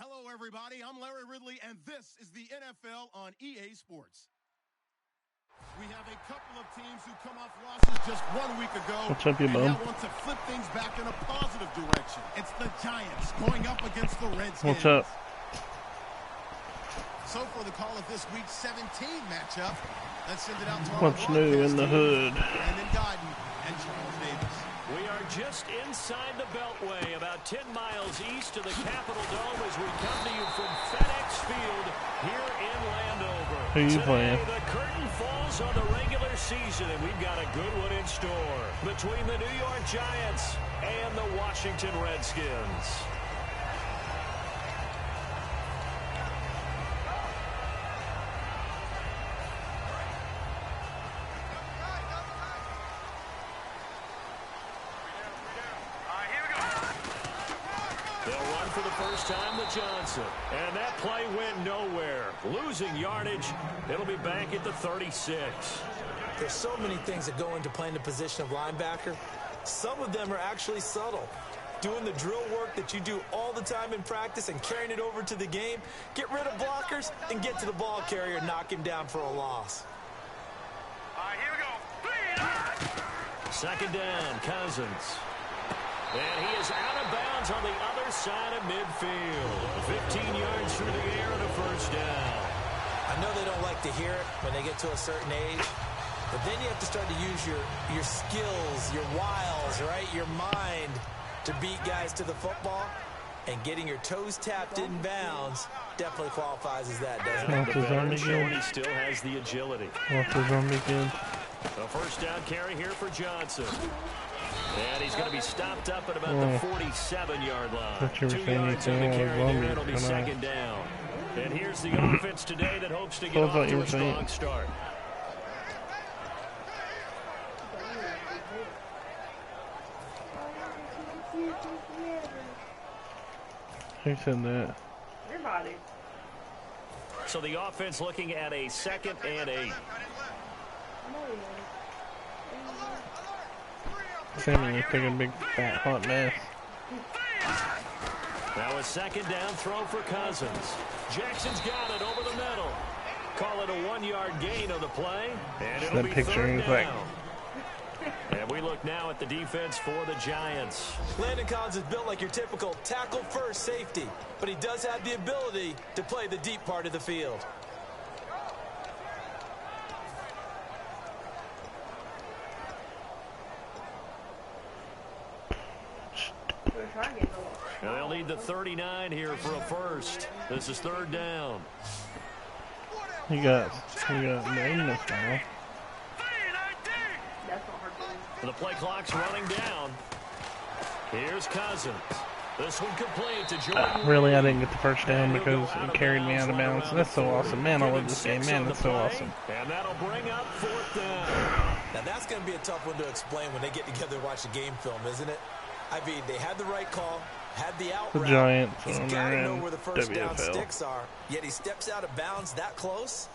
Hello, everybody. I'm Larry Ridley, and this is the NFL on EA Sports. We have a couple of teams who come off losses just 1 week ago. What's up, you bum? Now want to flip things back in a positive direction. It's the Giants going up against the Redskins. What's up? So for the call of this week's 17 matchup, let's send it out to our What's new in the hood? Brandon Guyton and Charles Davis. We are just inside the Beltway, about 10 miles east of the Capitol Dome as we come to you from FedEx Field here in Landover. Who you Today, playing? The curtain falls on the regular season, and we've got a good one in store between the New York Giants and the Washington Redskins. Time to Johnson, and that play went nowhere. Losing yardage. It'll be back at the 36. There's so many things that go into playing the position of linebacker. Some of them are actually subtle. Doing the drill work that you do all the time in practice and carrying it over to the game. Get rid of blockers and get to the ball carrier and knock him down for a loss. Here we go. Second down, Cousins. And he is out of bounds on the other side of midfield. 15 yards through the air and a first down. I know they don't like to hear it when they get to a certain age, but then you have to start to use your skills, your wiles, right? Your mind to beat guys to the football. And getting your toes tapped in bounds definitely qualifies as that, doesn't it? The veteran Shorty still has the agility. A first down carry here for Johnson. And he's going to be stopped up at about the 47-yard line. 2 yards on the carry there, it'll be second down. And here's the offense today that hopes to get off to a strong start. Who said that? Your body. So the offense looking at a 2nd and 8. Sammy looks like a big fat hot mess. Now a second down throw for Cousins. Jackson's got it over the middle. Call it a 1-yard gain on the play. And it'll be third down. And we look now at the defense for the Giants. Landon Collins is built like your typical tackle-first safety, but he does have the ability to play the deep part of the field. And they'll need the 39 here for a first. This is third down. He got maintenance now. The play clock's running down. Here's Cousins. This one complete to Jordan. Really, I didn't get the first down because it carried me out of bounds. That's so awesome. Man, I love this game. Man, that's so awesome. And that'll bring up fourth down. Now, that's going to be a tough one to explain when they get together and watch the game film, isn't it? I mean, they had the right call, had the out route. The Giants He's on got to their know where the first down WFL. sticks are, yet he steps out of bounds that close.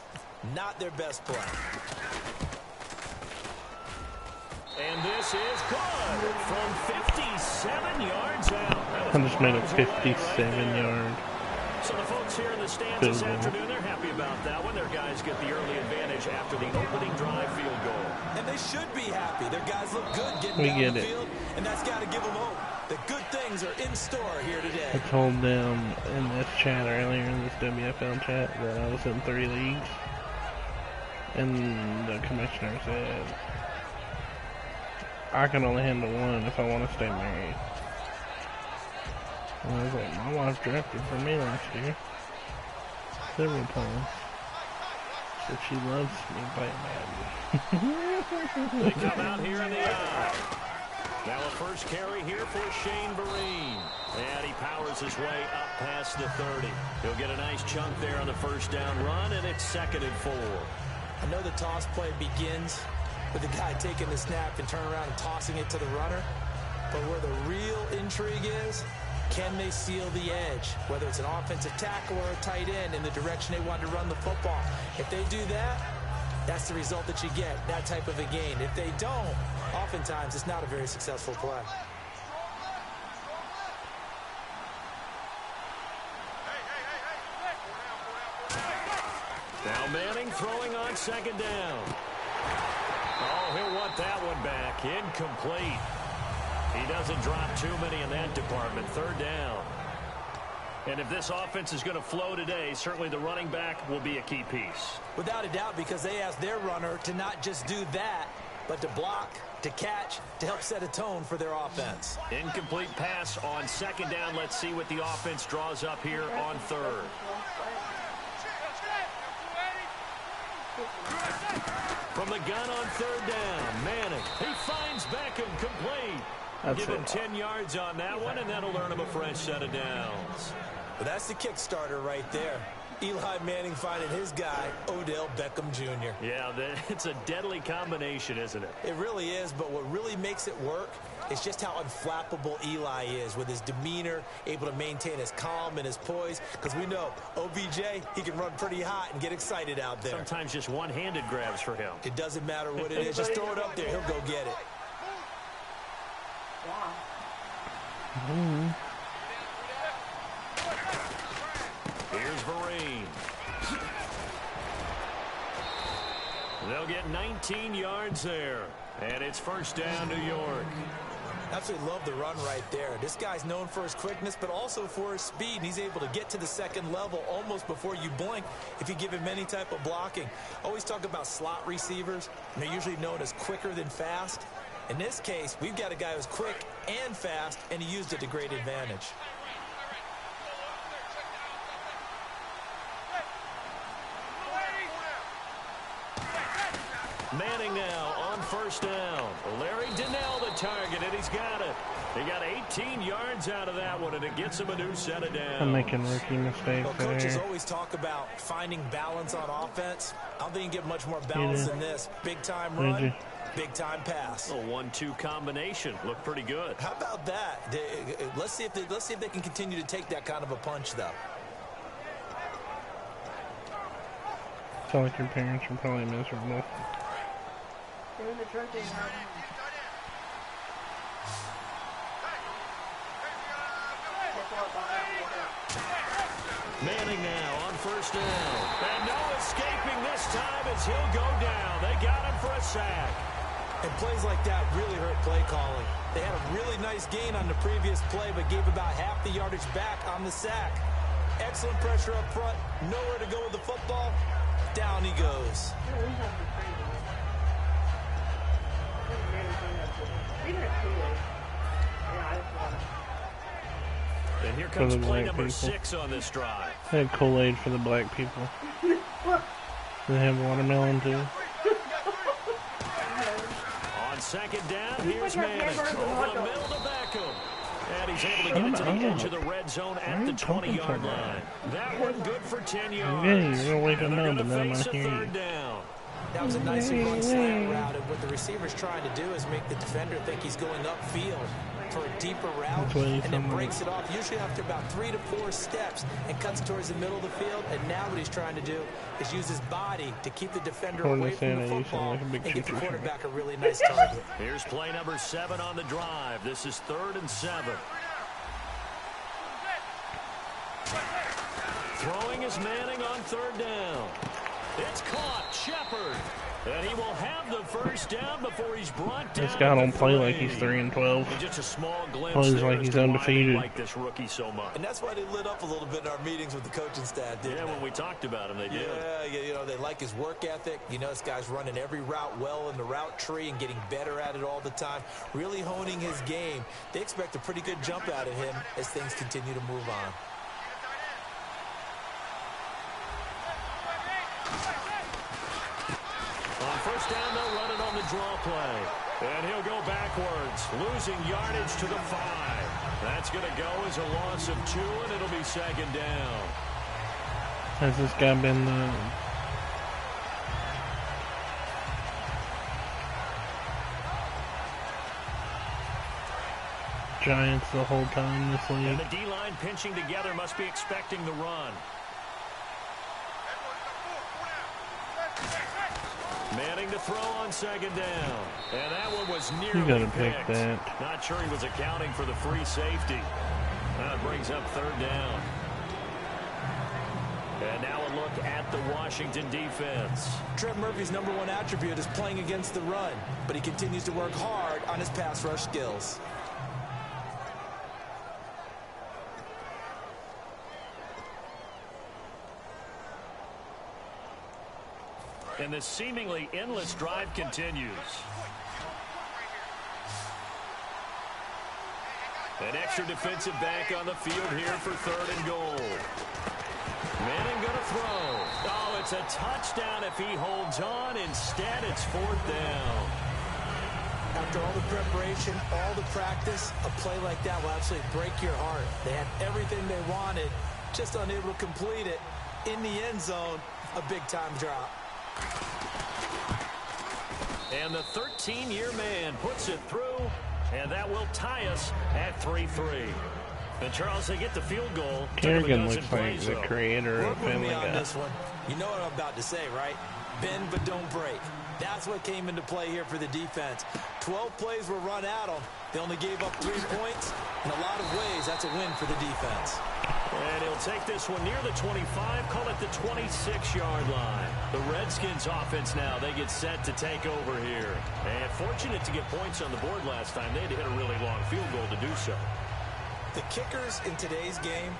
Not their best play. And this is good from 57 yards out. I just made a 57-yard. So the folks here in the stands this afternoon, they're happy about that one. Their guys get the early advantage after the opening drive field goal. And they should be happy. Their guys look good getting down the field, and that's got to give them hope. The good things are in store here today. I told them in this chat earlier, in this WFL chat, that I was in 3 leagues. And the commissioner said, I can only handle 1 if I want to stay married. And I was like, my wife drafted for me last year. Several times. So she loves me badly. They come out here in the eye. Now a first carry here for Shane Vereen. And he powers his way up past the 30. He'll get a nice chunk there on the first down run, and it's 2nd and 4. I know the toss play begins with the guy taking the snap and turning around and tossing it to the runner. But where the real intrigue is, can they seal the edge? Whether it's an offensive tackle or a tight end in the direction they want to run the football. If they do that, that's the result that you get, that type of a gain. If they don't, oftentimes it's not a very successful play. Now Manning throwing on second down. Oh, he'll want that one back. Incomplete. He doesn't drop too many in that department. Third down. And if this offense is going to flow today, certainly the running back will be a key piece. Without a doubt, because they asked their runner to not just do that, but to block, to catch, to help set a tone for their offense. Incomplete pass on second down. Let's see what the offense draws up here on third. From the gun on third down, Manning. He finds Beckham, complete. Give him 10 yards on that one, and that'll earn him a fresh set of downs. Well, that's the kickstarter right there. Eli Manning finding his guy, Odell Beckham Jr. Yeah, it's a deadly combination, isn't it? It really is, but what really makes it work is just how unflappable Eli is with his demeanor, able to maintain his calm and his poise. Because we know, OBJ, he can run pretty hot and get excited out there. Sometimes just one-handed grabs for him. It doesn't matter what it is. Just throw it up there. He'll go get it. Here's Vereen. They'll get 19 yards there. And it's first down, New York. Absolutely love the run right there. This guy's known for his quickness, but also for his speed. And he's able to get to the second level almost before you blink if you give him any type of blocking. Always talk about slot receivers. And they're usually known as quicker than fast. In this case, we've got a guy who's quick and fast, and he used it to great advantage. Manning now on first down. Larry Donnell the target, and he's got it. He got 18 yards out of that one, and it gets him a new set of downs. I'm making rookie mistakes well, coaches always talk about finding balance on offense. I don't think you can get much more balance than this. Big-time run, big-time pass. A 1-2 combination. Looked pretty good. How about that? Let's see if they can continue to take that kind of a punch, though. Sound like your parents are probably miserable. Manning now on first down. And no escaping this time as he'll go down. They got him for a sack. And plays like that really hurt play calling. They had a really nice gain on the previous play, but gave about half the yardage back on the sack. Excellent pressure up front. Nowhere to go with the football. Down he goes. And here comes play number 6 on this drive. They had Kool-Aid for the black people. They have watermelon too. On second down, here's Manning. Over the middle to Beckham. And he's able to get it to the edge of the red zone at the 20-yard line. That one good for 10 yards. Yeah, you're going to wake up now, but then I'm face not a hearing third you. down. That was a nice run slant route, and what the receiver's trying to do is make the defender think he's going upfield for a deeper route, and then breaks it off, usually after about 3 to 4 steps, and cuts towards the middle of the field. And now what he's trying to do is use his body to keep the defender away from the football and get the quarterback a really nice target. Here's play number 7 on the drive. This is 3rd and 7. Throwing is Manning on third down. It's caught. Shepard. And he will have the first down before he's brought down. This guy don't play like he's 3-12. And just a small glimpse plays like he's undefeated. Like this rookie so much. And that's why they lit up a little bit in our meetings with the coaching staff, didn't they? When we talked about him, they did. Yeah, you know, they like his work ethic. You know, this guy's running every route well in the route tree and getting better at it all the time. Really honing his game. They expect a pretty good jump out of him as things continue to move on. On first down, they'll run it on the draw play. And he'll go backwards, losing yardage to the 5. That's going to go as a loss of 2, and it'll be second down. Has this guy been the Giants the whole time this league? And the D-line pinching together must be expecting the run. Manning to throw on second down. And that one was nearly You gotta pick picked. that. Not sure he was accounting for the free safety. That brings up third down. And now a look at the Washington defense. Trent Murphy's #1 attribute is playing against the run, but he continues to work hard on his pass rush skills. And the seemingly endless drive continues. An extra defensive back on the field here for 3rd and goal. Manning going to throw. Oh, it's a touchdown if he holds on. Instead, it's 4th down. After all the preparation, all the practice, a play like that will absolutely break your heart. They had everything they wanted, just unable to complete it. In the end zone, a big-time drop. And the 13-year man puts it through, and that will tie us at 3-3. And Charles, they get the field goal. Kerrigan looks like the creator of Family Guy. This one. You know what I'm about to say, right? Bend but don't break. That's what came into play here for the defense. 12 plays were run at them. They only gave up 3 points. In a lot of ways, that's a win for the defense. And he'll take this one near the 25, call it the 26-yard line. The Redskins offense now, they get set to take over here. And fortunate to get points on the board last time. They had to hit a really long field goal to do so. The kickers in today's game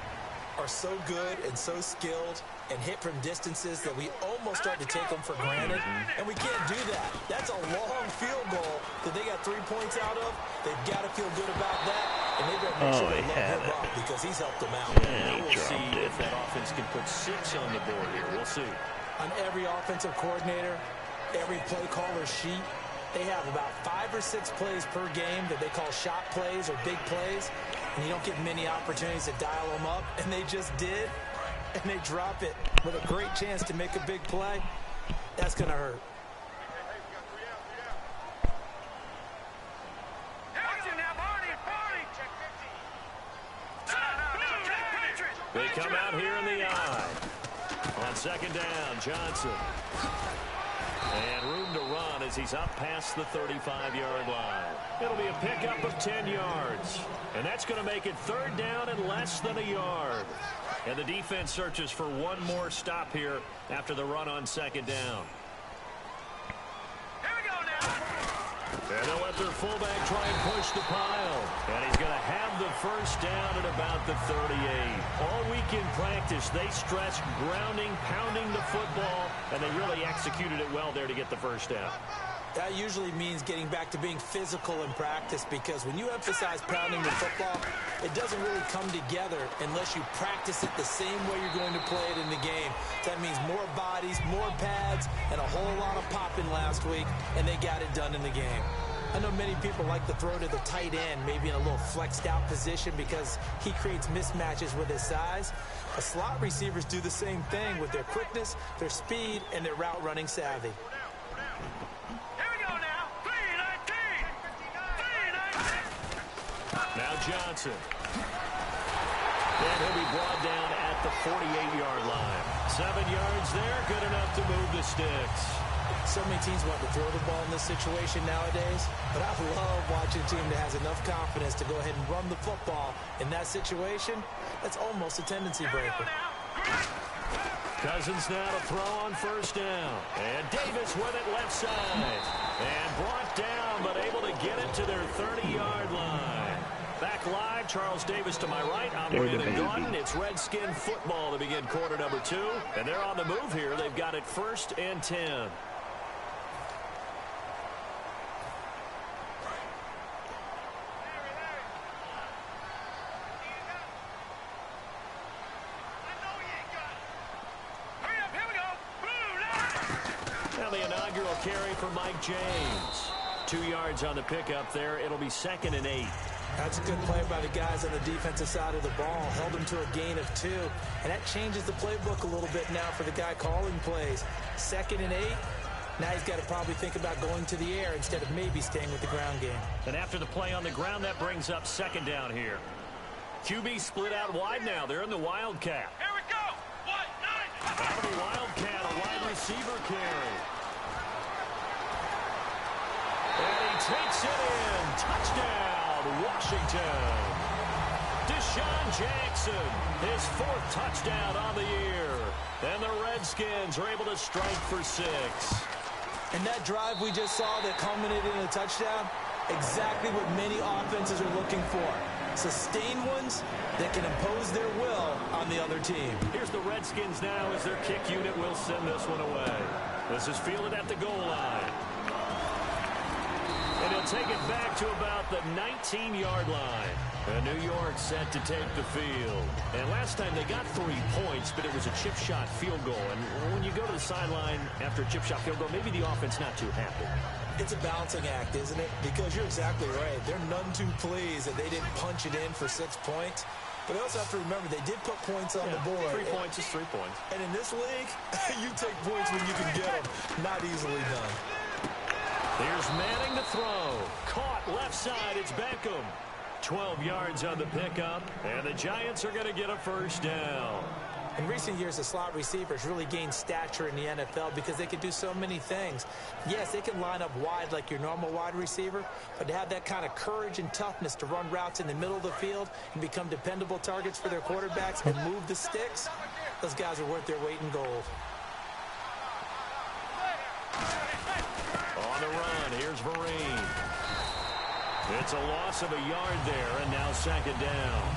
are so good and so skilled and hit from distances that we almost start to take them for granted, and we can't do that. That's a long field goal that they got 3 points out of. They've got to feel good about that, and they've got to make sure they load him up because he's helped them out. Yeah, we'll see if that offense can put 6 on the board here. We'll see. On every offensive coordinator, every play caller sheet, they have about 5 or 6 plays per game that they call shot plays or big plays, and you don't get many opportunities to dial them up, and they just did, and they drop it with a great chance to make a big play. That's going to hurt. They come out here in the eye. On 2nd down, Johnson. And room to run as he's up past the 35-yard line. It'll be a pickup of 10 yards. And that's going to make it 3rd down and less than a yard. And the defense searches for one more stop here after the run on 2nd down. Here we go now. And they'll let their fullback try and push the pile. And he's going to have the 1st down at about the 38. All week in practice, they stressed grounding, pounding the football, and they really executed it well there to get the 1st down. That usually means getting back to being physical in practice, because when you emphasize pounding the football, it doesn't really come together unless you practice it the same way you're going to play it in the game. That means more bodies, more pads, and a whole lot of popping last week, and they got it done in the game. I know many people like to throw to the tight end, maybe in a little flexed out position because he creates mismatches with his size. The slot receivers do the same thing with their quickness, their speed, and their route running savvy. Now Johnson. And he'll be brought down at the 48-yard line. 7 yards there, good enough to move the sticks. So many teams want to throw the ball in this situation nowadays, but I love watching a team that has enough confidence to go ahead and run the football. In that situation, that's almost a tendency breaker. Cousins now to throw on 1st down. And Davis with it left side. And brought down, but able to get it to their 30-yard line. Back live, Charles Davis to my right. I'm Brandon Gaudin. It's Redskin football to begin quarter number 2. And they're on the move here. They've got it 1st and 10. Carry for Mike James. 2 yards on the pickup there. It'll be 2nd and 8. That's a good play by the guys on the defensive side of the ball. Held him to a gain of 2. And that changes the playbook a little bit now for the guy calling plays. 2nd and 8. Now he's got to probably think about going to the air instead of maybe staying with the ground game. And after the play on the ground, that brings up 2nd down here. QB split out wide now. They're in the Wildcat. Here we go. 1-9. Out of the Wildcat, a wide receiver carry. And he takes it in. Touchdown, Washington. Deshaun Jackson, his 4th touchdown on the year. And the Redskins are able to strike for 6. And that drive we just saw that culminated in a touchdown, exactly what many offenses are looking for. Sustained ones that can impose their will on the other team. Here's the Redskins now as their kick unit will send this one away. This is fielded at the goal line. And he'll take it back to about the 19-yard line. And New York set to take the field. And last time they got 3 points, but it was a chip shot field goal. And when you go to the sideline after a chip shot field goal, maybe the offense not too happy. It's a balancing act, isn't it? Because you're exactly right. They're none too pleased that they didn't punch it in for 6 points. But they also have to remember they did put points on the board. 3 points is 3 points. And in this league, you take points when you can get them. Not easily done. Here's Manning to throw. Caught left side. It's Beckham. 12 yards on the pickup. And the Giants are going to get a first down. In recent years, the slot receivers really gained stature in the NFL because they can do so many things. Yes, they can line up wide like your normal wide receiver, but to have that kind of courage and toughness to run routes in the middle of the field and become dependable targets for their quarterbacks and move the sticks, those guys are worth their weight in gold. On the run, here's Vereen. It's a loss of a yard there, and now 2nd down.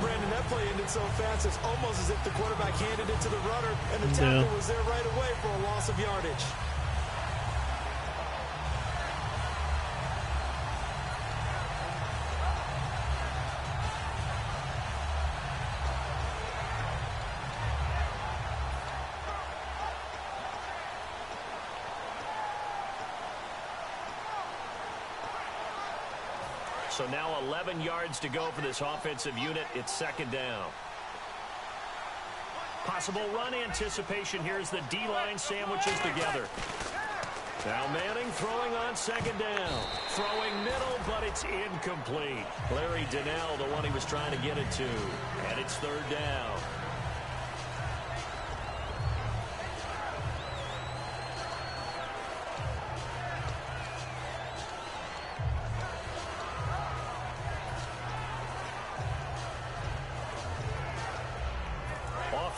Brandon, that play ended so fast, it's almost as if the quarterback handed it to the runner, and the tackle was there right away for a loss of yardage. So now 11 yards to go for this offensive unit. It's 2nd down. Possible run anticipation here as the D-line sandwiches together. Now Manning throwing on 2nd down. Throwing middle, but it's incomplete. Larry Donnell, the one he was trying to get it to. And it's 3rd down.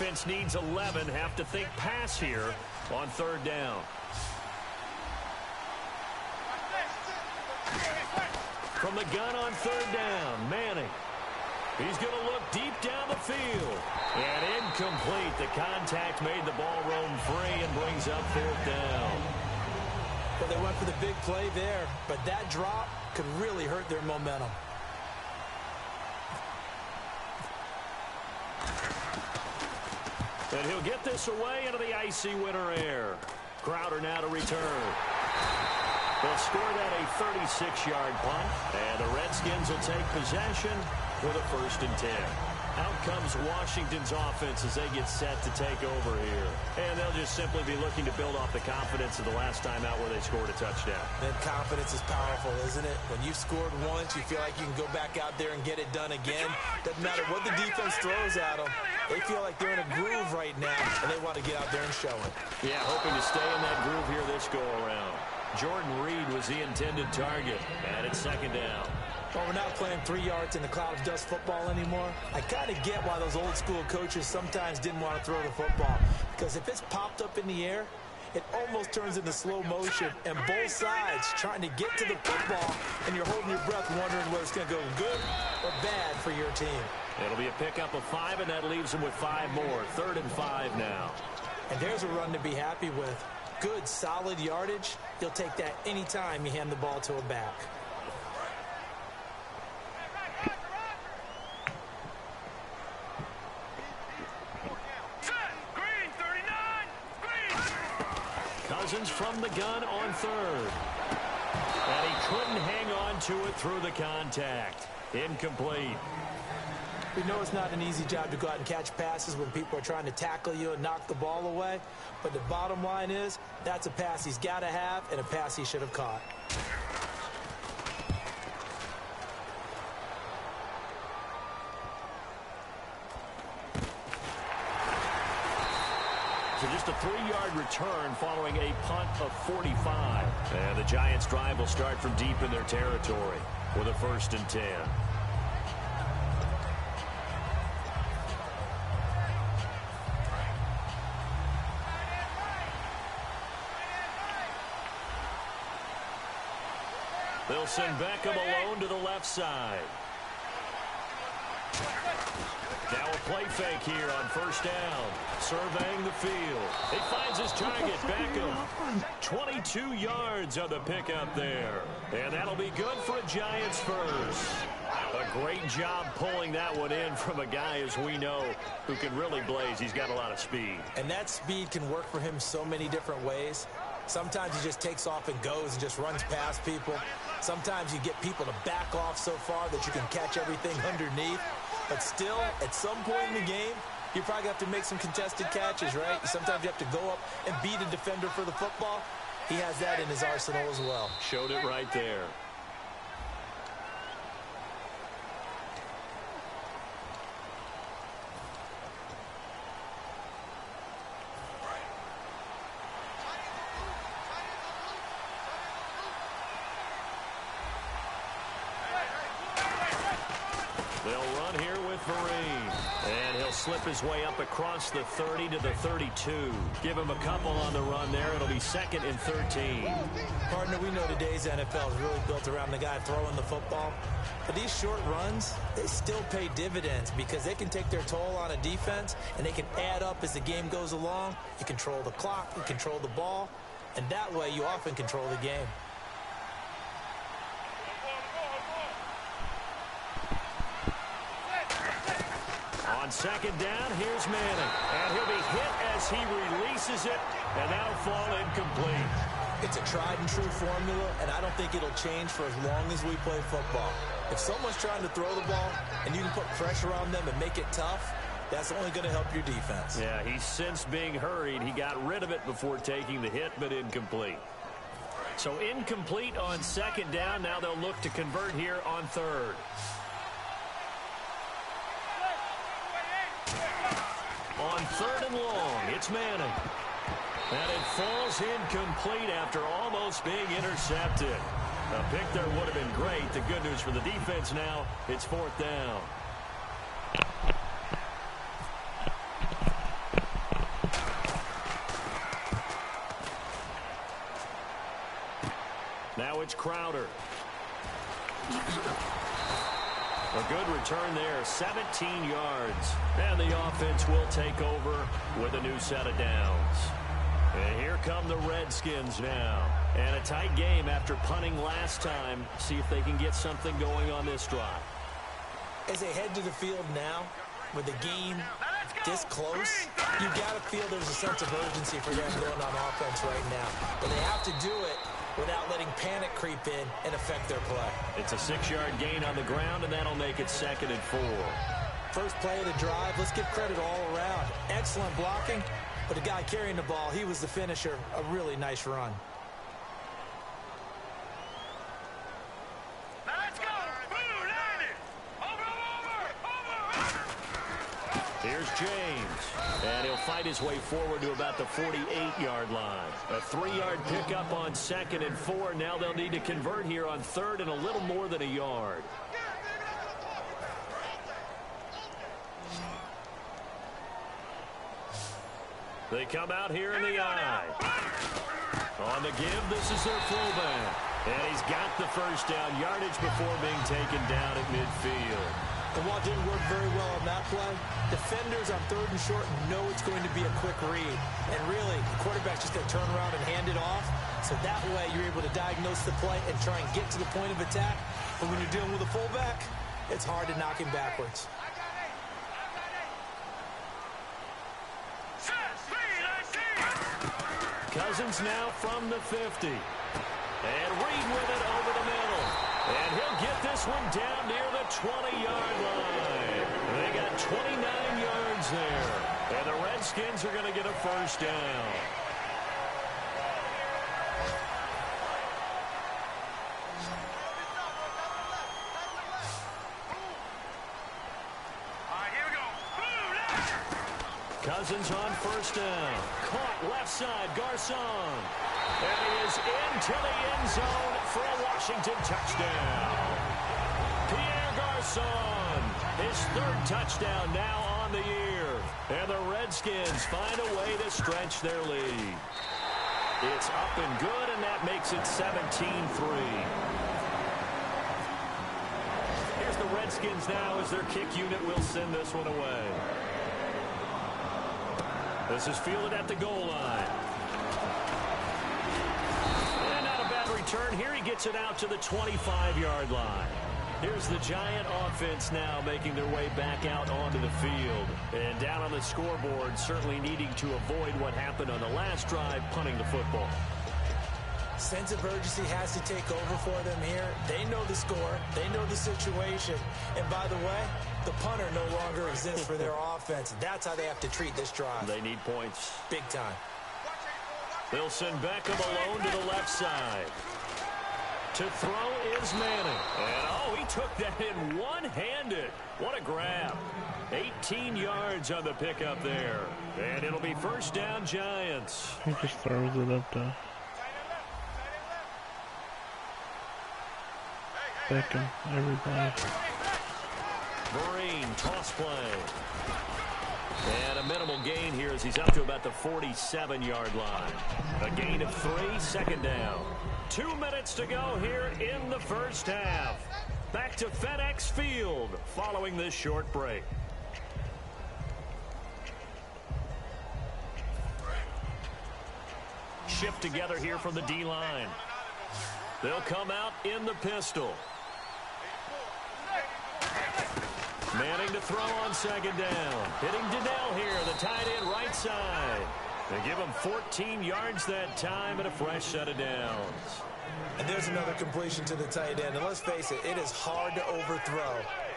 Offense needs 11. Have to think pass here on 3rd down. From the gun on 3rd down, Manning. He's going to look deep down the field. And incomplete. The contact made the ball roam free and brings up 4th down. Well, they went for the big play there, but that drop could really hurt their momentum. And he'll get this away into the icy winter air. Crowder now to return. They'll score that a 36-yard punt. And the Redskins will take possession with a 1st and 10. Out comes Washington's offense as they get set to take over here. And they'll just simply be looking to build off the confidence of the last time out where they scored a touchdown. And confidence is powerful, isn't it? When you've scored once, you feel like you can go back out there and get it done again. Doesn't matter what the defense throws at them. They feel like they're in a groove right now, and they want to get out there and show it. Yeah, hoping to stay in that groove here this go-around. Jordan Reed was the intended target, and it's 2nd down. Well, we're not playing 3 yards in the cloud of dust football anymore. I kind of get why those old-school coaches sometimes didn't want to throw the football, because if it's popped up in the air, it almost turns into slow motion, and both sides trying to get to the football, and you're holding your breath wondering whether it's going to go good or bad for your team. It'll be a pickup of 5, and that leaves them with 5 more. 3rd and 5 now. And there's a run to be happy with. Good, solid yardage. You'll take that any time you hand the ball to a back. Cousins from the gun on 3rd. And he couldn't hang on to it through the contact. Incomplete. We know it's not an easy job to go out and catch passes when people are trying to tackle you and knock the ball away. But the bottom line is, that's a pass he's got to have and a pass he should have caught. So just a 3-yard return following a punt of 45. And the Giants' drive will start from deep in their territory with a 1st and 10. They'll send Beckham alone to the left side. Now a play fake here on first down. Surveying the field. He finds his target, Beckham. 22 yards on the pickup there. And that'll be good for a Giants first. A great job pulling that one in from a guy, as we know, who can really blaze. He's got a lot of speed. And that speed can work for him so many different ways. Sometimes he just takes off and goes and just runs past people. Sometimes you get people to back off so far that you can catch everything underneath. But still, at some point in the game, you probably have to make some contested catches, right? Sometimes you have to go up and beat a defender for the football. He has that in his arsenal as well. Showed it right there. They'll run here with Vereen. And he'll slip his way up across the 30 to the 32. Give him a couple on the run there. It'll be 2nd and 13. Partner, we know today's NFL is really built around the guy throwing the football. But these short runs, they still pay dividends because they can take their toll on a defense and they can add up as the game goes along. You control the clock, you control the ball, and that way you often control the game. On 2nd down, here's Manning. And he'll be hit as he releases it, and that'll fall incomplete. It's a tried-and-true formula, and I don't think it'll change for as long as we play football. If someone's trying to throw the ball and you can put pressure on them and make it tough, that's only going to help your defense. Yeah, he's since being hurried. He got rid of it before taking the hit, but incomplete. So incomplete on 2nd down. Now they'll look to convert here on 3rd. On 3rd and long, it's Manning. And it falls incomplete after almost being intercepted. A pick there would have been great. The good news for the defense now, it's 4th down. Now it's Crowder. A good return there, 17 yards. And the offense will take over with a new set of downs. And here come the Redskins now. And a tight game after punting last time. See if they can get something going on this drive. As they head to the field now, with the game this close, you got to feel there's a sense of urgency for them going on offense right now. But they have to do it without letting panic creep in and affect their play. It's a 6-yard gain on the ground, and that'll make it 2nd and 4. First play of the drive, let's give credit all around. Excellent blocking, but the guy carrying the ball, he was the finisher. A really nice run. Let's go! Here's James, and he'll fight his way forward to about the 48-yard line. A 3-yard pickup on 2nd and 4. Now they'll need to convert here on 3rd and a little more than a yard. They come out here in the eye. On the give, this is their fullback. And he's got the first down yardage before being taken down at midfield. And while it didn't work very well on that play, defenders on 3rd and short know it's going to be a quick read. And really, the quarterback's just going to turn around and hand it off. So that way, you're able to diagnose the play and try and get to the point of attack. But when you're dealing with a fullback, it's hard to knock him backwards. Cousins now from the 50. And Reed with it over the middle. And he'll get this one down near the 20-yard line. They got 29 yards there. And the Redskins are going to get a first down. Cousins on first down. Caught left side, Garcon. And he is into the end zone for a Washington touchdown. Pierre Garcon, his 3rd touchdown now on the year. And the Redskins find a way to stretch their lead. It's up and good, and that makes it 17-3. Redskins now, as their kick unit, will send this one away. This is fielded at the goal line. And not a bad return. Here he gets it out to the 25-yard line. Here's the Giant offense now making their way back out onto the field. And down on the scoreboard, certainly needing to avoid what happened on the last drive, punting the football. Sense of urgency has to take over for them here. They know the score. They know the situation. And by the way, the punter no longer exists for their offense. That's how they have to treat this drive. They need points. Big time. They'll send Beckham alone to the left side. To throw is Manning. And, he took that in one-handed. What a grab. 18 yards on the pickup there. And it'll be first down, Giants. He just throws it up to Beckham, everybody. Marine, toss play. And a minimal gain here as he's up to about the 47-yard line. A gain of 3, second down. 2 minutes to go here in the first half. Back to FedEx Field following this short break. Shift together here from the D-line. They'll come out in the pistol. Manning to throw on second down. Hitting Donnell here, the tight end right side. They give him 14 yards that time and a fresh set of downs. And there's another completion to the tight end. And let's face it, it is hard to overthrow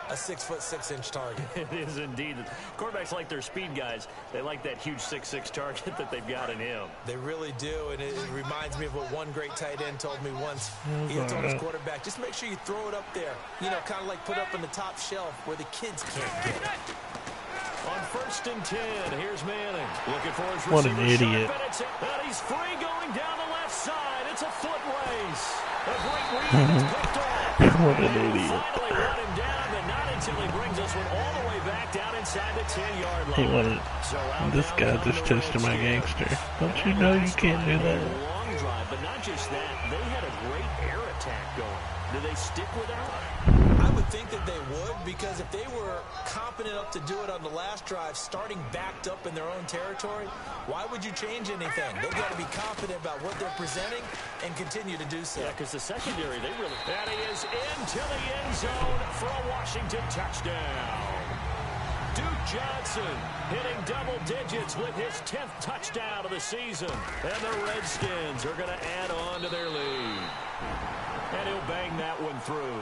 a 6', 6" target. It is indeed. Quarterbacks like their speed guys. They like that huge 6'6" target that they've got in him. They really do, and it reminds me of what one great tight end told me once. He had told his quarterback, just make sure you throw it up there. You know, kind of like put up on the top shelf where the kids can't get it. On 1st and 10, here's Manning. Looking for his What an idiot. And he's free going down the left side. It's a foot race. A great read. It's picked off. What an idiot. Finally run him down, but not until he brings this one all the way back down inside the 10-yard line. This guy just touched my gangster. Don't you know you can't do that? Long drive, but not just that. They had a great air attack going. Do they stick with that? I would think that they would, because if they were competent enough to do it on the last drive, starting backed up in their own territory, why would you change anything? They've got to be confident about what they're presenting and continue to do so. Yeah, because the secondary, they really... And he is into the end zone for a Washington touchdown. Duke Johnson hitting double digits with his 10th touchdown of the season. And the Redskins are going to add on to their lead. And he'll bang that one through.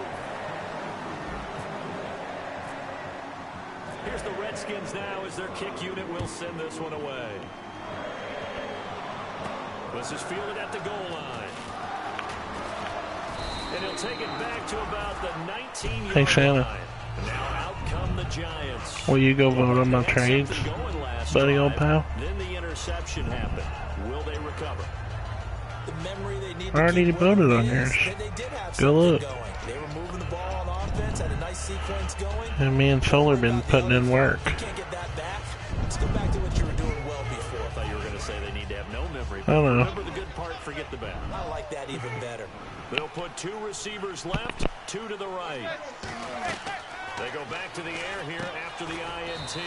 Here's the Redskins now as their kick unit will send this one away. This is fielded at the goal line. And he'll take it back to about the 19-yard Hey, Santa. line. Now out come the Giants. Will you go vote on my trades, buddy, old pal? Then the interception happened. Will they recover? The memory they need I already voted on yours. Go look. They were moving the ball on offense, had a nice sequence going. And me and Solar been putting in work. You can't get that back. Let's go back to what you were doing well before. I thought you were going to say they need to have no memory. I don't know. Remember the good part, forget the bad. I like that even better. They'll put 2 receivers left, 2 to the right. They go back to the air here after the INT.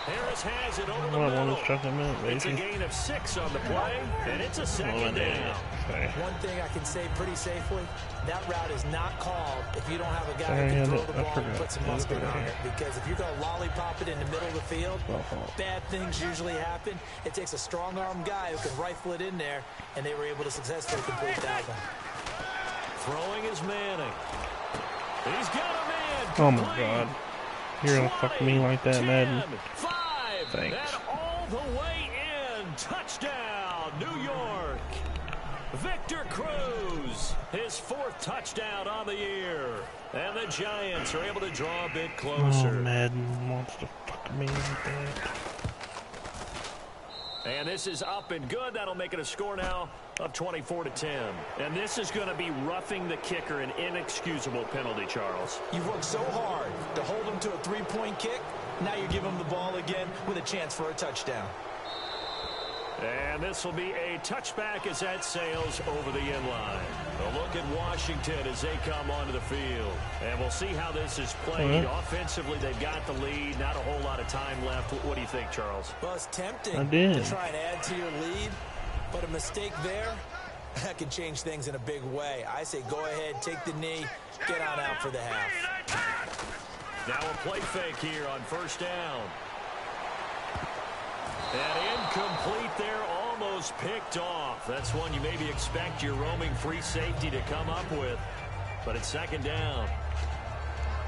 Harris has it over the middle. It's a gain of 6 on the play, and it's a second down. One thing I can say pretty safely, that route is not called if you don't have a guy who can throw the ball and put some muscle on it. Because if you're going to lollipop it in the middle of the field, bad things usually happen. It takes a strong-arm guy who can rifle it in there, and they were able to successfully complete that one. Throwing is Manning. He's got a man. Oh my God. You're gonna fuck me like that, Madden. 5. Thanks. And all the way in. Touchdown, New York. Victor Cruz, his 4th touchdown on the year. And the Giants are able to draw a bit closer. Oh, Madden wants to fuck me like that. And this is up and good. That'll make it a score now of 24-10. And this is going to be roughing the kicker, an inexcusable penalty, Charles. You've worked so hard to hold him to a 3-point kick. Now you give him the ball again with a chance for a touchdown. And this will be a touchback as that sails over the inline. A look at Washington as they come onto the field. And we'll see how this is played. Offensively, they've got the lead. Not a whole lot of time left. What do you think, Charles? Well, it's tempting to try and add to your lead. But a mistake there, that can change things in a big way. I say go ahead, take the knee, get on out for the half. Now a play fake here on first down. And incomplete there, almost picked off. That's one you maybe expect your roaming free safety to come up with. But it's second down.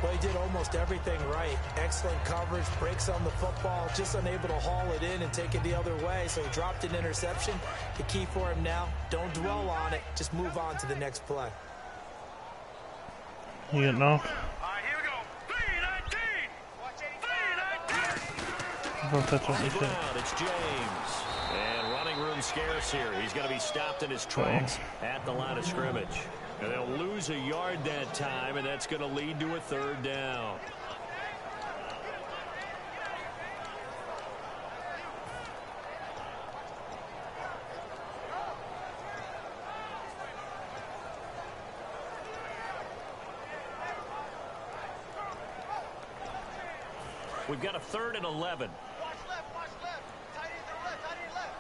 Well, he did almost everything right. Excellent coverage, breaks on the football, just unable to haul it in and take it the other way. So he dropped an interception. The key for him now, don't dwell on it. Just move on to the next play. You getting off? Here we go. 319. Watch 319. Don't touch what you said. It's James. And running room scarce here. He's going to be stopped in his tracks at the line of scrimmage. And they'll lose a yard that time, and that's going to lead to a third down. We've got a 3rd and 11. Watch left. Tight end to the left. Tight end left.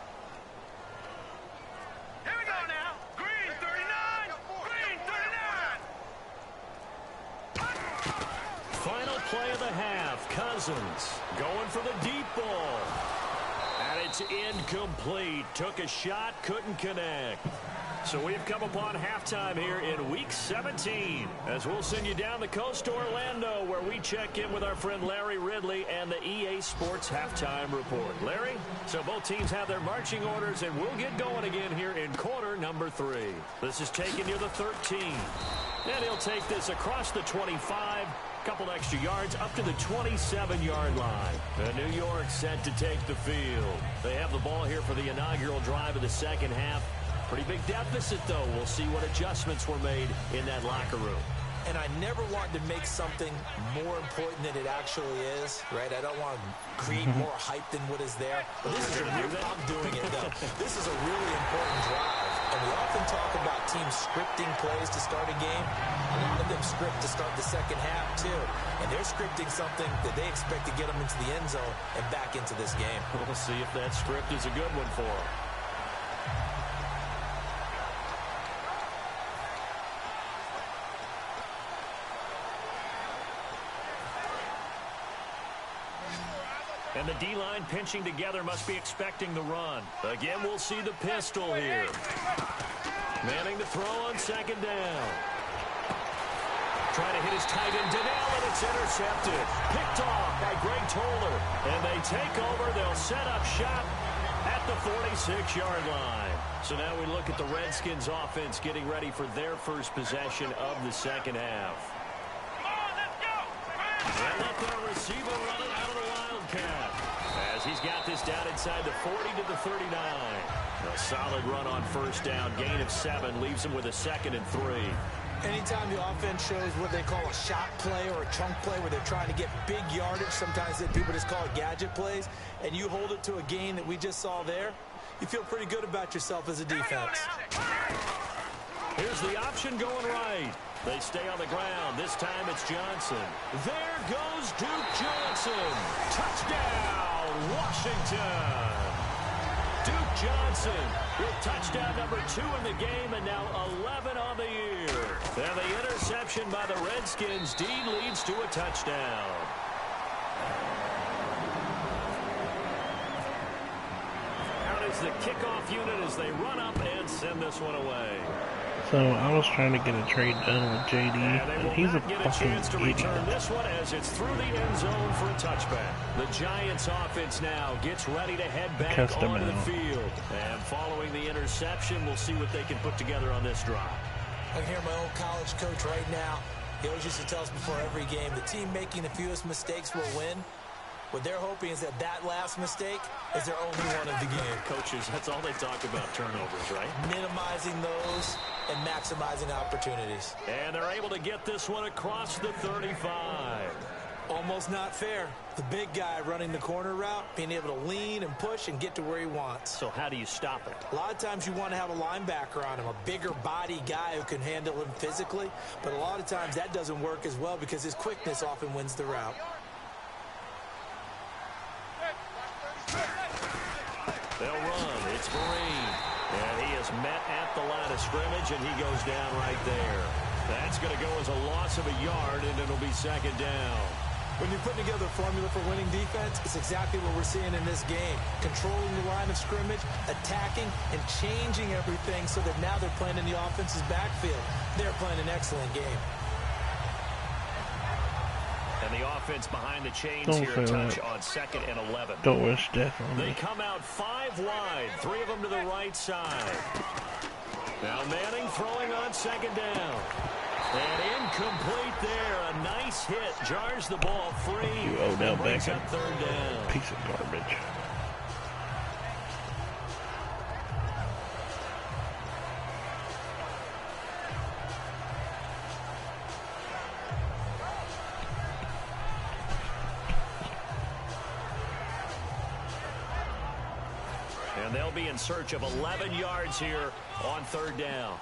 Here we go now. Green 39. Green 39. Final play of the half. Cousins going for the deep ball. And it's incomplete. Took a shot, couldn't connect. So we've come upon halftime here in Week 17 as we'll send you down the coast to Orlando where we check in with our friend Larry Ridley and the EA Sports Halftime Report. Larry, so both teams have their marching orders and we'll get going again here in quarter number 3. This is taking you the 13. And he'll take this across the 25. Couple extra yards up to the 27-yard line. New York set to take the field. They have the ball here for the inaugural drive of the second half. Pretty big deficit, though. We'll see what adjustments were made in that locker room. And I never want to make something more important than it actually is, right? I don't want to create more hype than what is there. But this is I'm doing it, though. This is a really important drive. And we often talk about teams scripting plays to start a game. A lot of them script to start the second half, too. And they're scripting something that they expect to get them into the end zone and back into this game. We'll see if that script is a good one for them. And the D-line pinching together must be expecting the run. Again, we'll see the pistol here. Manning to throw on second down. Trying to hit his tight end, Donnell, and it's intercepted. Picked off by Greg Toller. And they take over. They'll set up shop at the 46-yard line. So now we look at the Redskins offense getting ready for their first possession of the second half. Come on, let's go. And let their receiver run it out of the Wildcat. As he's got this down inside the 40 to the 39. A solid run on first down. Gain of 7 leaves him with a 2nd and 3. Anytime the offense shows what they call a shot play or a chunk play where they're trying to get big yardage, sometimes people just call it gadget plays, and you hold it to a gain that we just saw there, you feel pretty good about yourself as a defense. Here's the option going right. They stay on the ground. This time it's Johnson. There goes Duke Johnson. Touchdown, Washington. Duke Johnson with touchdown number 2 in the game and now 11 on the year. And the interception by the Redskins. Dean leads to a touchdown. Out is the kickoff unit as they run up and send this one away. So I was trying to get a trade done with JD, and he's a fucking idiot. This one as it's through the end zone for a touchback. The Giants offense now gets ready to head back onto the field. And following the interception, we'll see what they can put together on this drive. I can hear my old college coach right now. He always used to tell us before every game, the team making the fewest mistakes will win. What they're hoping is that last mistake is their only one of the game. Coaches, that's all they talk about, turnovers, right? Minimizing those and maximizing opportunities. And they're able to get this one across the 35. Almost not fair. The big guy running the corner route, being able to lean and push and get to where he wants. So how do you stop it? A lot of times you want to have a linebacker on him, a bigger body guy who can handle him physically, but a lot of times that doesn't work as well because his quickness often wins the route. They'll run. It's Marine. And he is met at the line of scrimmage, and he goes down right there. That's going to go as a loss of a yard, and it'll be second down. When you're putting together a formula for winning defense, it's exactly what we're seeing in this game. Controlling the line of scrimmage, attacking, and changing everything so that now they're playing in the offense's backfield. They're playing an excellent game. And the offense behind the chains here, touch on 2nd and 11. Don't wish death on me. They come out 5 wide, 3 of them to the right side. Now Manning throwing on 2nd down. And incomplete there. A nice hit. Jars the ball free. You Odell brings Beckham. up 3rd down. Piece of garbage. And they'll be in search of 11 yards here on 3rd down.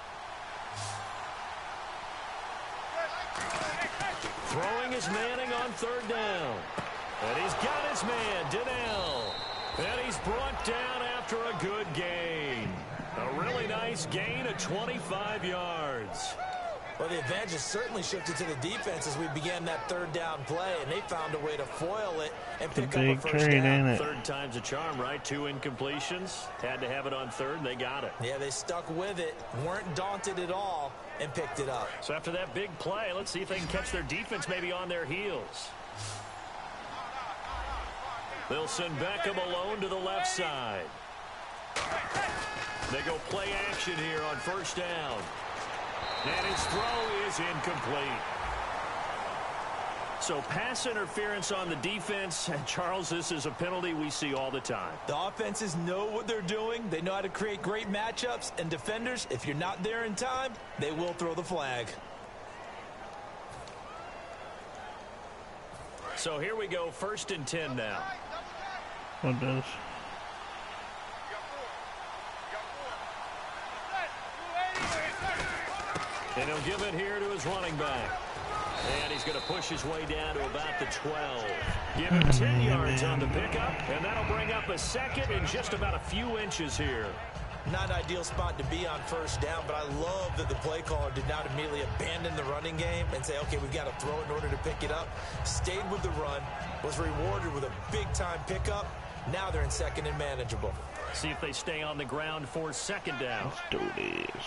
Throwing is Manning on 3rd down. And he's got his man, Donnell. And he's brought down after a good gain. A really nice gain of 25 yards. Well, the advantage has certainly shifted to the defense as we began that 3rd down play, and they found a way to foil it and pick up a first down. 3rd time's a charm, right? 2 incompletions. Had to have it on 3rd. They got it. Yeah, they stuck with it, weren't daunted at all, and picked it up. So after that big play, let's see if they can catch their defense maybe on their heels. They'll send Beckham alone to the left side. They go play action here on 1st down. And his throw is incomplete. So pass interference on the defense. And Charles, this is a penalty we see all the time. The offenses know what they're doing. They know how to create great matchups. And defenders, if you're not there in time, they will throw the flag. So here we go, 1st and 10 now. What does? And he'll give it here to his running back. And he's going to push his way down to about the 12. Give him 10 yards on the pickup, and that'll bring up a 2nd in just about a few inches here. Not an ideal spot to be on 1st down, but I love that the play caller did not immediately abandon the running game and say, okay, we've got to throw it in order to pick it up. Stayed with the run, was rewarded with a big-time pickup. Now they're in 2nd and manageable. See if they stay on the ground for 2nd down. Let's do this.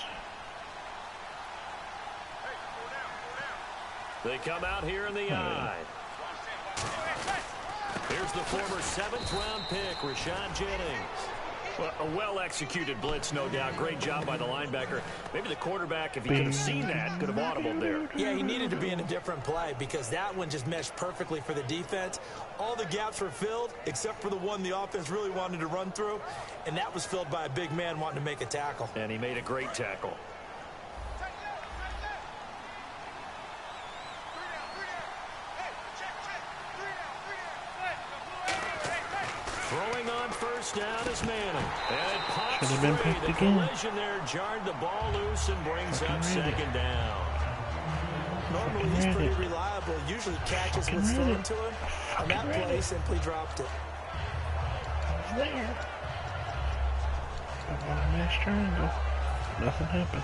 They come out here in the eye. Here's the former 7th-round pick, Rashad Jennings. Well, a well-executed blitz, no doubt. Great job by the linebacker. Maybe the quarterback, if he could have seen that, could have audibled there. Yeah, he needed to be in a different play because that one just meshed perfectly for the defense. All the gaps were filled except for the one the offense really wanted to run through, and that was filled by a big man wanting to make a tackle. And he made a great tackle. Throwing on 1st down is Manning. And it pops free. The collision there jarred the ball loose and brings up 2nd down. Normally he's pretty reliable. Usually catches what's thrown to him. On that play, he simply dropped it. There. A nice triangle. Nothing happened.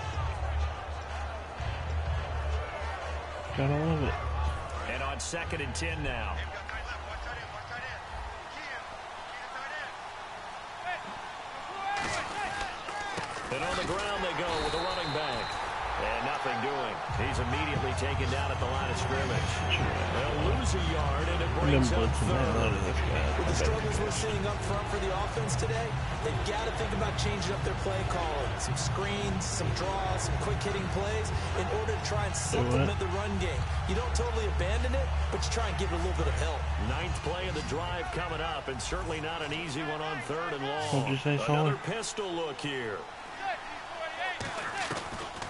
Gotta love it. And on 2nd and 10 now. And on the ground they go with a running back. And nothing doing. He's immediately taken down at the line of scrimmage. They'll lose a yard, and it brings up 3rd. With the struggles we're seeing up front for the offense today, they've got to think about changing up their play calling. Some screens, some draws, some quick-hitting plays in order to try and supplement the run game. You don't totally abandon it, but you try and give it a little bit of help. 9th play of the drive coming up, and certainly not an easy one on 3rd and long. What'd you say, Another pistol look here.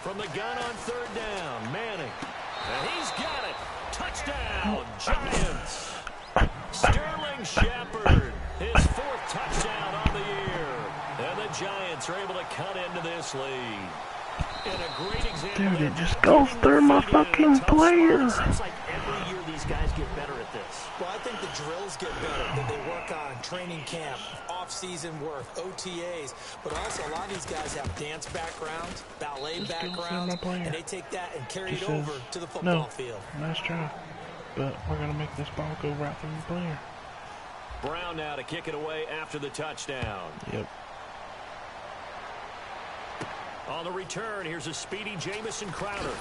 From the gun on 3rd down, Manning. And he's got it. Touchdown. Touchdown, Giants. Sterling Shepard, his 4th touchdown on the year. And the Giants are able to cut into this lead. And a great example. Dude, it just goes through my fucking player. Seems like every year these guys get better at this. Well, I think the drills get better that they work on training camp, off-season work, OTAs. But also, a lot of these guys have dance backgrounds, ballet backgrounds, and they take that and carry it over to the football field. Nice try. But we're going to make this ball go right through the player. Brown now to kick it away after the touchdown. Yep. On the return, here's a speedy Jamison Crowder.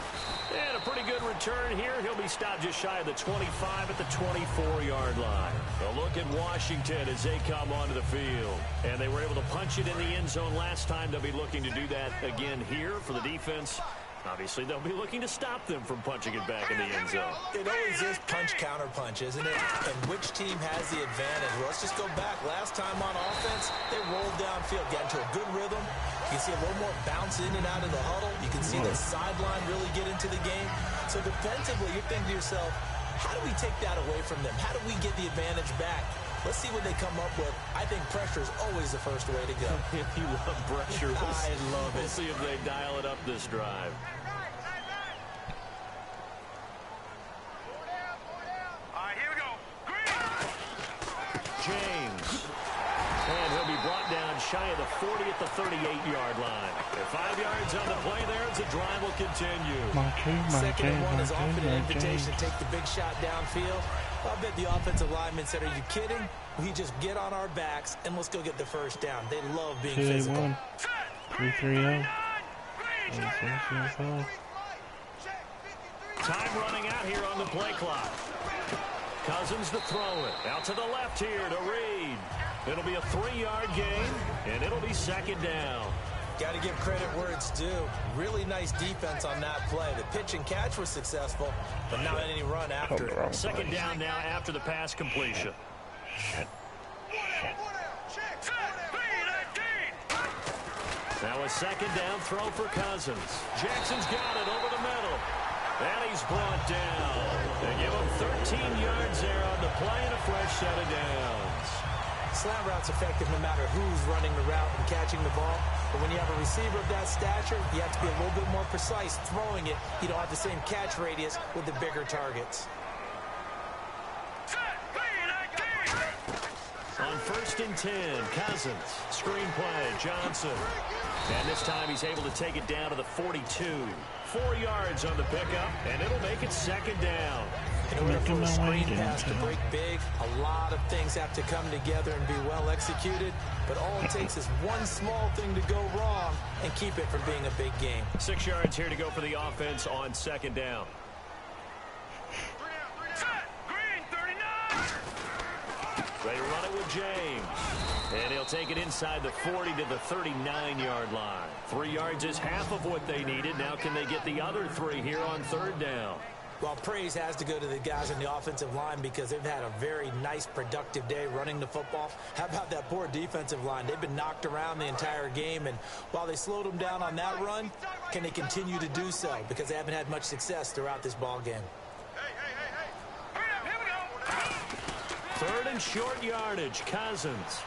And a pretty good return here. He'll be stopped just shy of the 25 at the 24-yard line. A look at Washington as they come onto the field. And they were able to punch it in the end zone last time. They'll be looking to do that again here for the defense. Obviously, they'll be looking to stop them from punching it back in the end zone. It always is punch-counter-punch, isn't it? And which team has the advantage? Well, let's just go back. Last time on offense, they rolled downfield, got into a good rhythm. You can see a little more bounce in and out of the huddle. You can see the sideline really get into the game. So defensively, you're thinking to yourself, how do we take that away from them? How do we get the advantage back? Let's see what they come up with. I think pressure is always the first way to go. You love pressure. I love it. We'll see if they dial it up this drive. James. And he'll be brought down shy of the 40 at the 38-yard line. And 5 yards on the play there as the drive will continue. Second and 1 is offered an invitation to take the big shot downfield. I bet the offensive lineman said, are you kidding? We just get on our backs and let's go get the first down. They love being physical. 3-3-0. Time running out here on the play clock. Cousins to throw it. Out to the left here to Reed. It'll be a 3-yard gain, and it'll be second down. Got to give credit where it's due. Really nice defense on that play. The pitch and catch was successful, but not any run after it. Second down now after the pass completion. Now a second down throw for Cousins. Jackson's got it over the middle. And he's brought down. They give him 13 yards there on the play and a fresh set of downs. Slant route's effective no matter who's running the route and catching the ball. But when you have a receiver of that stature, you have to be a little bit more precise throwing it. You don't have the same catch radius with the bigger targets. On 1st and 10, Cousins. Screen play, Johnson. And this time he's able to take it down to the 42. 4 yards on the pickup, and it'll make it second down. In order for a screen pass to break big, a lot of things have to come together and be well executed. But all it takes is one small thing to go wrong and keep it from being a big game. 6 yards here to go for the offense on second down. They run it with James. And he'll take it inside the 40 to the 39-yard line. 3 yards is half of what they needed. Now can they get the other 3 here on third down? Well, praise has to go to the guys on the offensive line because they've had a very nice, productive day running the football. How about that poor defensive line? They've been knocked around the entire game, and while they slowed them down on that run, can they continue to do so? Because they haven't had much success throughout this ball game. Third and short yardage, Cousins.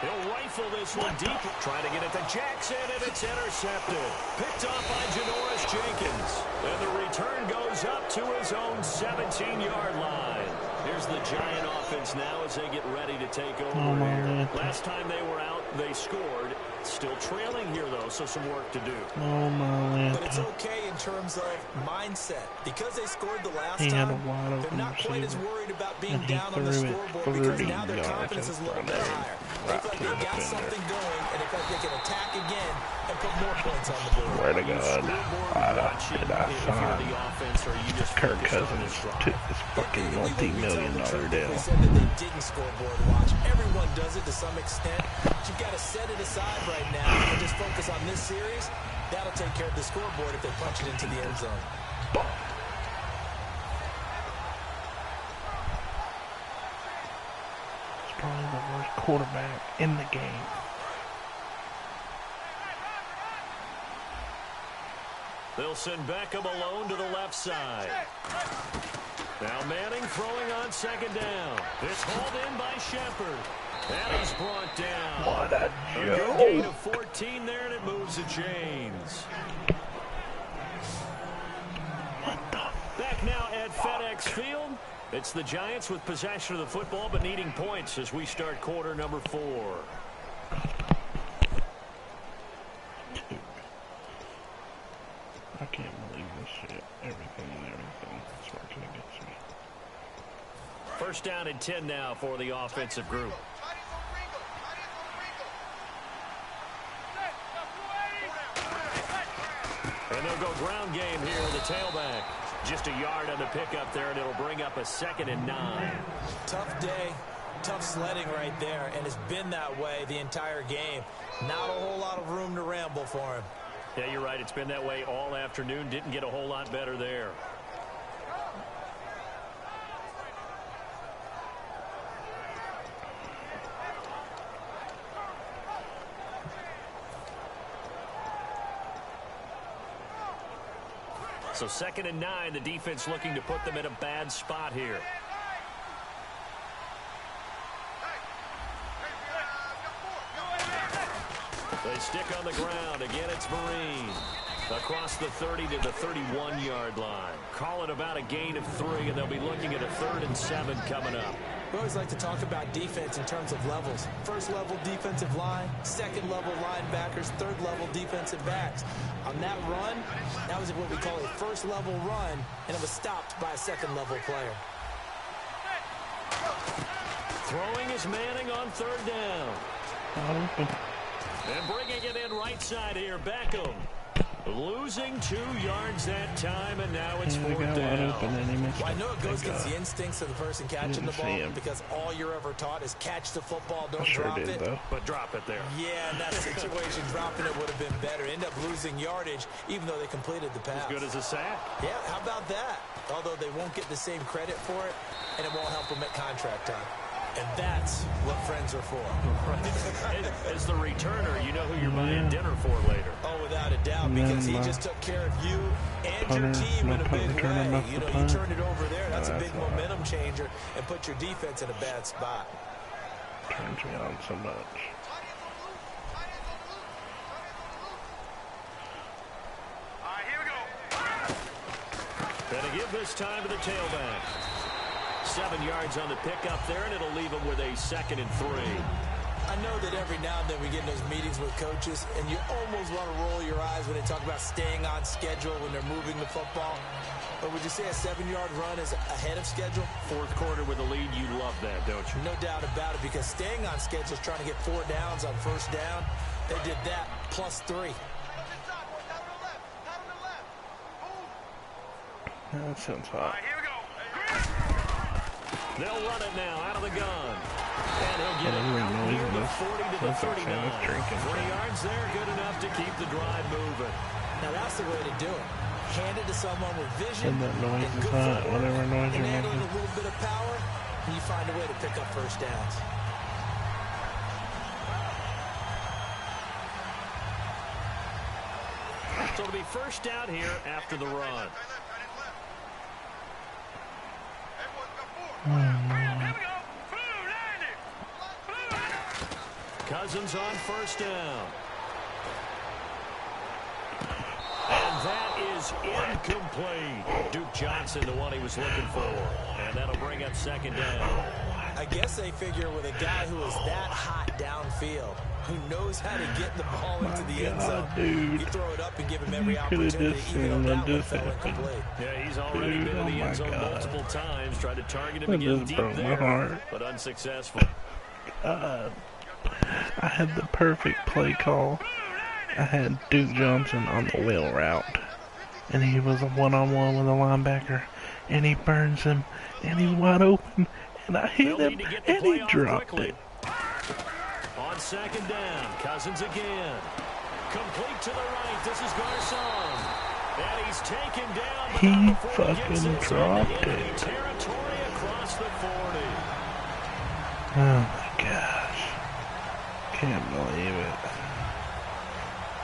He'll rifle this one deep, trying to get it to Jackson, and it's intercepted. Picked off by Janoris Jenkins. And the return goes up to his own 17-yard line. Here's the Giant offense now as they get ready to take over here. Last time they were out, they scored. Still trailing here, though, so some work to do. But it's okay in terms of mindset. Because they scored the last time, they're not quite as worried about being down on the scoreboard because now their confidence is a little bit higher. They feel like they've got something going, and they feel like they can attack again and put more points on the board. Swear to God, did I sign Kirk Cousins to this fucking multi-million-dollar deal. They said that they didn't scoreboard watch. Everyone does it to some extent, but you've got to set it aside right now and just focus on this series. That'll take care of the scoreboard if they punch it into the end zone. It's probably the worst quarterback in the game. They'll send Beckham alone to the left side. Now Manning throwing on second down. It's hauled in by Shepard. And he's brought down. What a good joke. gain of 14 there, and it moves the chains. What the? Back now at FedEx Field. It's the Giants with possession of the football, but needing points as we start quarter number 4. I can't believe this shit. Everything and everything. It's working against me. First down and 10 now for the offensive group. And they'll go ground game here with the tailback. Just a yard on the pickup there, and it'll bring up a 2nd and 9. Tough day, tough sledding right there, and it's been that way the entire game. Not a whole lot of room to ramble for him. Yeah, you're right. It's been that way all afternoon. Didn't get a whole lot better there. So 2nd and 9, the defense looking to put them in a bad spot here. They stick on the ground. Again, it's Marine. Across the 30 to the 31-yard line. Call it about a gain of 3, and they'll be looking at a 3rd and 7 coming up. We always like to talk about defense in terms of levels. First level defensive line, second level linebackers, third level defensive backs. On that run, that was what we call a first level run, and it was stopped by a second level player. Throwing is Manning on 3rd down. And bringing it in right side here, Beckham. Losing 2 yards that time, and now it's 4th down. Well, I know it goes against the instincts of the person catching the ball because all you're ever taught is catch the football, don't drop it. But drop it there. Yeah, in that situation, dropping it would have been better. End up losing yardage, even though they completed the pass. As good as a sack. Yeah, how about that? Although they won't get the same credit for it, and it won't help them at contract time. And that's what friends are for. As the returner, you know who you're buying dinner for later. Oh, without a doubt, because he just took care of you and your team in a big way. You know, you turned it over there. That's a big momentum changer and put your defense in a bad spot. Turns me on so much. All right, here we go. Gonna give this time to the tailback. 7 yards on the pickup there, and it'll leave them with a 2nd and 3. I know that every now and then we get in those meetings with coaches, and you almost want to roll your eyes when they talk about staying on schedule when they're moving the football. But would you say a 7-yard run is ahead of schedule? 4th quarter with a lead, you love that, don't you? No doubt about it, because staying on schedule is trying to get 4 downs on 1st down. They did that plus 3. That sounds hot. All right, here we go. They'll run it now out of the gun. And he'll get it out near the 40 to the 39. 3 yards there, good enough to keep the drive moving. Now that's the way to do it. Hand it to someone with vision And that noise and is good hot, footwork, whatever noise and you're handling making. a little bit of power, and you find a way to pick up 1st downs. So it'll be 1st down here after the run. Cousins on 1st down. And that is incomplete. Duke Johnson, the one he was looking for. And that'll bring up 2nd down. I guess they figure with a guy who is that hot downfield, who knows how to get the ball into the end zone, you throw it up and give him every opportunity, even though that one fell incomplete. Yeah, he's already been in the end zone multiple times, tried to target him again deep there, but unsuccessful. I had the perfect play call. I had Duke Johnson on the wheel route, and he was a one-on-one with a linebacker, and he burns him, and he's wide open, and I hit him, and he dropped it. On 2nd down, Cousins again. Complete to the right. This is Garcon. And he's taken down. He fucking dropped it. Territory across the 40. Oh my gosh. Can't believe it.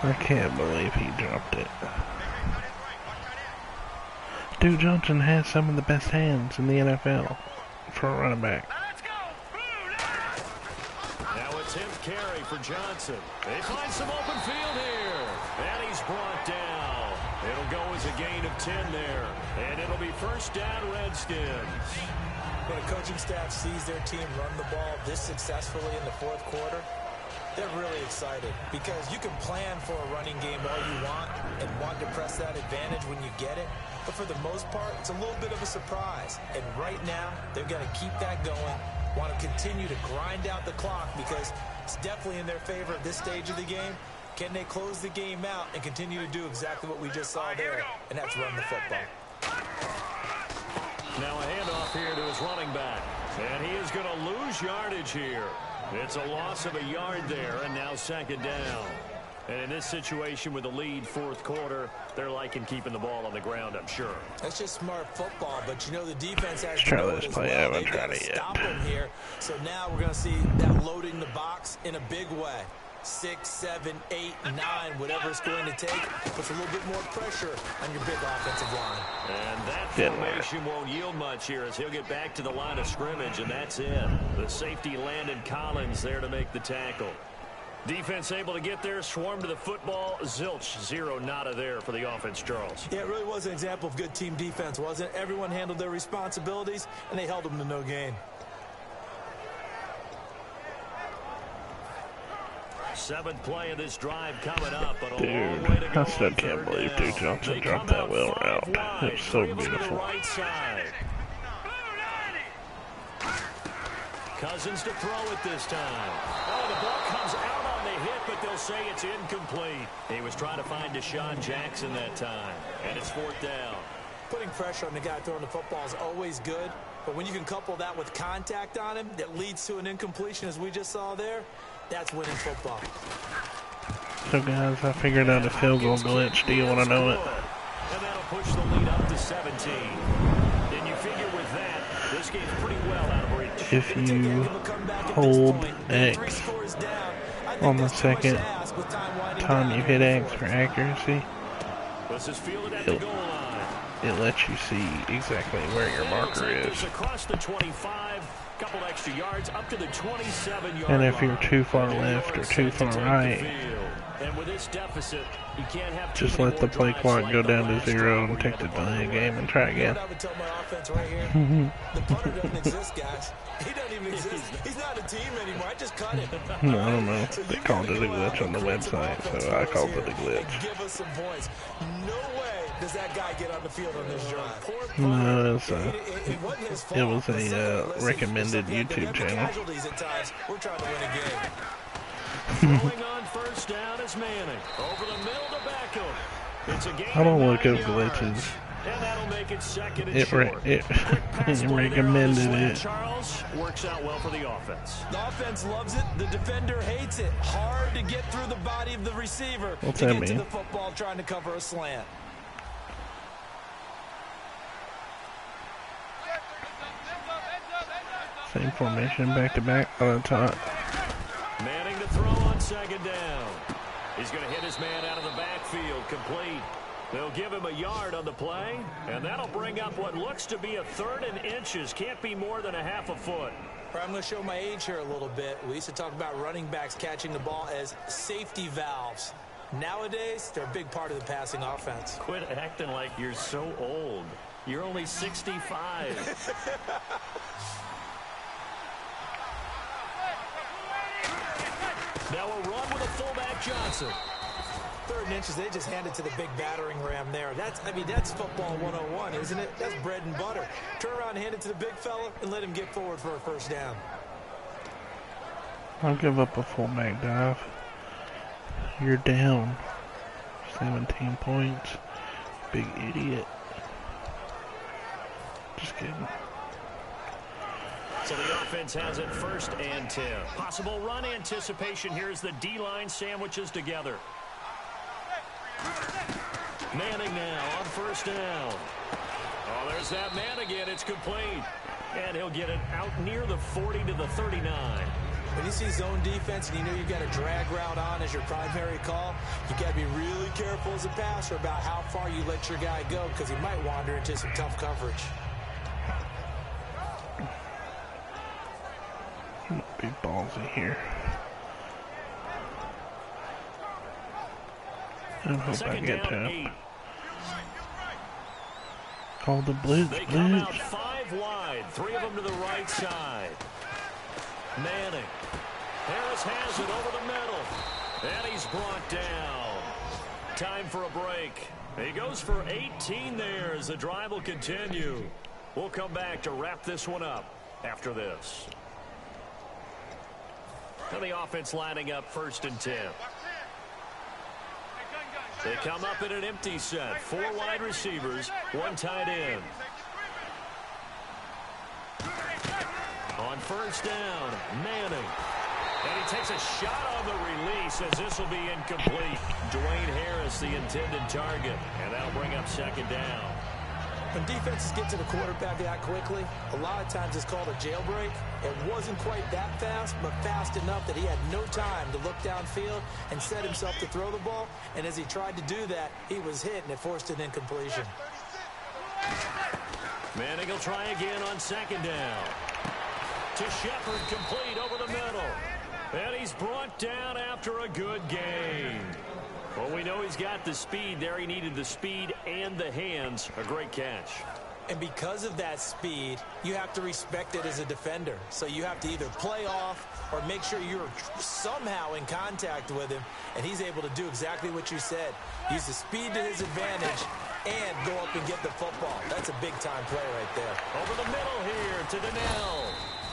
I can't believe he dropped it. Duke Johnson has some of the best hands in the NFL for a running back. Now attempt carry for Johnson. They find some open field here. And he's brought down. It'll go as a gain of 10 there. And it'll be first down, Redskins. When a coaching staff sees their team run the ball this successfully in the fourth quarter, they're really excited because you can plan for a running game all you want and want to press that advantage when you get it. But for the most part, it's a little bit of a surprise. And right now, they've got to keep that going, want to continue to grind out the clock because it's definitely in their favor at this stage of the game. Can they close the game out and continue to do exactly what we just saw there, and that's run the football. Now a handoff here to his running back. And he is going to lose yardage here. It's a loss of a yard there, and now second down. And in this situation with the lead fourth quarter, they're liking keeping the ball on the ground, I'm sure. That's just smart football, but you know the defense has to know it as well. They've got to stop them here. So now we're going to see that loading the box in a big way. 6, 7, 8, 9, whatever it's going to take, puts a little bit more pressure on your big offensive line. And that formation won't yield much here as he'll get back to the line of scrimmage, and that's it. The safety Landon Collins there to make the tackle. Defense able to get there, swarm to the football. Zilch, zero, nada there for the offense, Charles. Yeah, it really was an example of good team defense, wasn't it? Everyone handled their responsibilities, and they held them to no gain. Seventh play of this drive coming up, but a Dude, long way to go. I still can't believe Duke Johnson dropped that wheel route. It was so beautiful. Right side. Cousins to throw it this time. Oh, the ball comes out on the hit, but they'll say it's incomplete. He was trying to find Deshaun Jackson that time, and it's fourth down. Putting pressure on the guy throwing the football is always good, but when you can couple that with contact on him that leads to an incompletion, as we just saw there, that's winning football. So, guys, I figured out a field goal glitch. Do you want to know it? And that'll push the lead up to 17. And you figure with that, this game's pretty well out of reach. If you hold X on the second time you hit X for accuracy, This is fielded at the goal line. It lets you see exactly where your marker is. Across the 25, couple extra yards up to the 27-yard and if you're too far left or too far right, and with this deficit, you can't have just let the play clock go down to 0 and take the delay game and try again. I would tell my offense right here, the punter doesn't exist, guys. He doesn't even exist. He's not a team anymore. I just cut him. No, I don't know. They called it a glitch on the website, so I called it a glitch. Give us some points. No way does that guy get on the field on this drive. No, it was a recommended YouTube channel. We're trying to win a game. Throwing on first down is Manning. Over the middle to Beckham. It's a game. I don't look up glitches. And that'll make it second and It recommended it. Charles works out well for the offense. The offense loves it. The defender hates it. Hard to get through the body of the receiver. What's to that get mean? to the football trying to cover a slant. Same formation, back to back on the top. Manning to throw on second down. He's going to hit his man out of the backfield, complete. They'll give him a yard on the play, and that'll bring up what looks to be a 3rd and inches. Can't be more than a half a foot. I'm going to show my age here a little bit. We used to talk about running backs catching the ball as safety valves. Nowadays, they're a big part of the passing offense. Quit acting like you're so old. You're only 65. Now a run with a fullback Johnson. 3rd and inches, they just handed to the big battering ram there. That's football 101, isn't it? That's bread and butter. Turn around and hand it to the big fella and let him get forward for a first down. I'll give up a fullback dive. You're down 17 points. Big idiot. Just kidding. So the offense has it 1st and 10. Possible run anticipation here as the D-line sandwiches together. Manning now on first down. Oh, there's that man again. It's complete. And he'll get it out near the 40 to the 39. When you see zone defense and you know you've got a drag route on as your primary call, you got to be really careful as a passer about how far you let your guy go because he might wander into some tough coverage. Be ballsy here. I hope I get to him. Call the blitz, They come out 5 wide, 3 of them to the right side. Manning. Harris has it over the middle. And he's brought down. Time for a break. He goes for 18 there as the drive will continue. We'll come back to wrap this one up after this. And the offense lining up 1st and 10. They come up in an empty set. 4 wide receivers, 1 tight end. On 1st down, Manning. And he takes a shot on the release as this will be incomplete. Dwayne Harris, the intended target. And that'll bring up 2nd down. When defenses get to the quarterback that quickly, a lot of times it's called a jailbreak. It wasn't quite that fast, but fast enough that he had no time to look downfield and set himself to throw the ball. And as he tried to do that, he was hit, and it forced an incompletion. Manning will try again on 2nd down. To Shepard, complete over the middle. And he's brought down after a good gain. Well, we know he's got the speed there. He needed the speed and the hands. A great catch. And because of that speed, you have to respect it as a defender. So you have to either play off or make sure you're somehow in contact with him. And he's able to do exactly what you said. Use the speed to his advantage and go up and get the football. That's a big-time play right there. Over the middle here to Donnell.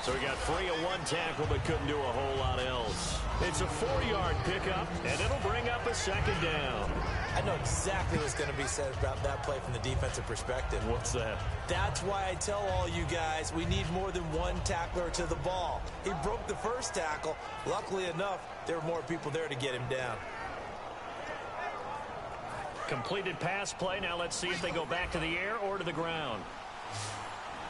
So he got free of 1 tackle but couldn't do a whole lot else. It's a 4-yard pickup, and it'll bring up a 2nd down. I know exactly what's going to be said about that play from the defensive perspective. What's that? That's why I tell all you guys we need more than 1 tackler to the ball. He broke the 1st tackle. Luckily enough, there were more people there to get him down. Completed pass play. Now let's see if they go back to the air or to the ground.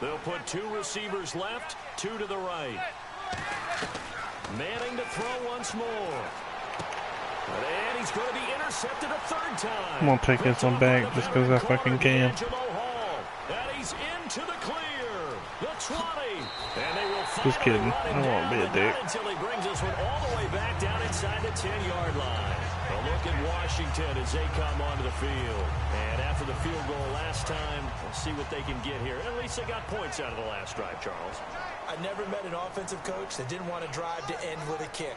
They'll put 2 receivers left, 2 to the right. Manning to throw once more. And he's going to be intercepted a 3rd time. I'm going to take this one back just because I fucking can. And he's into the clear. The 20. And they will just kidding. I won't be a dick. Until he brings this one all the way back down inside the 10-yard line. A look at Washington as they come onto the field. And after the field goal last time, we'll see what they can get here. At least they got points out of the last drive, Charles. I never met an offensive coach that didn't want to drive to end with a kick.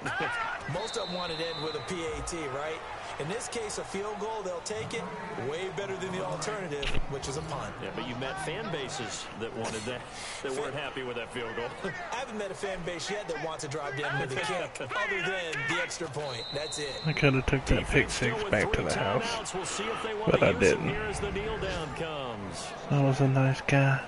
Most of them wanted to end with a PAT, right? In this case, a field goal, they'll take it. Way better than the alternative, which is a punt. Yeah, but you met fan bases that wanted that, that weren't happy with that field goal. I haven't met a fan base yet that wants to drive to end with a kick, other than the extra point. That's it. I could have took that pick 6 back to the house, but I didn't. I was a nice guy.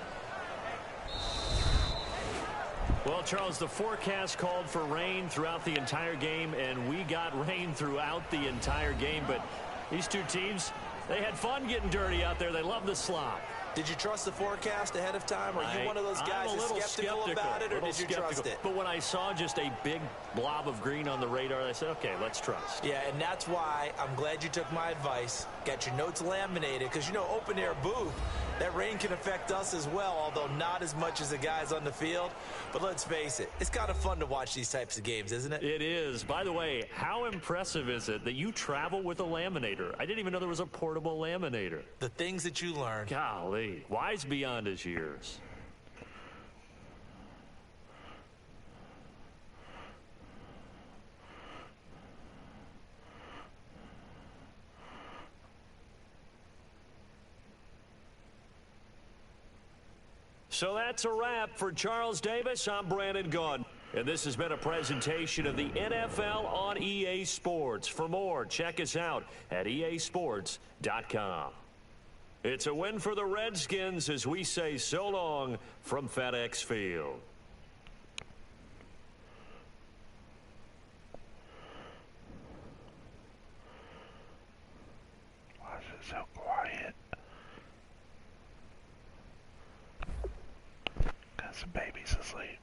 Well, Charles, the forecast called for rain throughout the entire game, and we got rain throughout the entire game. But these 2 teams, they had fun getting dirty out there. They love the slop. Did you trust the forecast ahead of time? Or are you one of those guys that's skeptical about it, or did you trust it? But when I saw just a big blob of green on the radar, I said, okay, let's trust. Yeah, and that's why I'm glad you took my advice. Got your notes laminated, because, you know, open-air booth, that rain can affect us as well, although not as much as the guys on the field. But let's face it, it's kind of fun to watch these types of games, isn't it? It is. By the way, how impressive is it that you travel with a laminator? I didn't even know there was a portable laminator. The things that you learn. Golly, wise beyond his years. So that's a wrap for Charles Davis. I'm Brandon Gaudin. And this has been a presentation of the NFL on EA Sports. For more, check us out at easports.com. It's a win for the Redskins as we say so long from FedEx Field. Why is it so quiet? Got some babies asleep.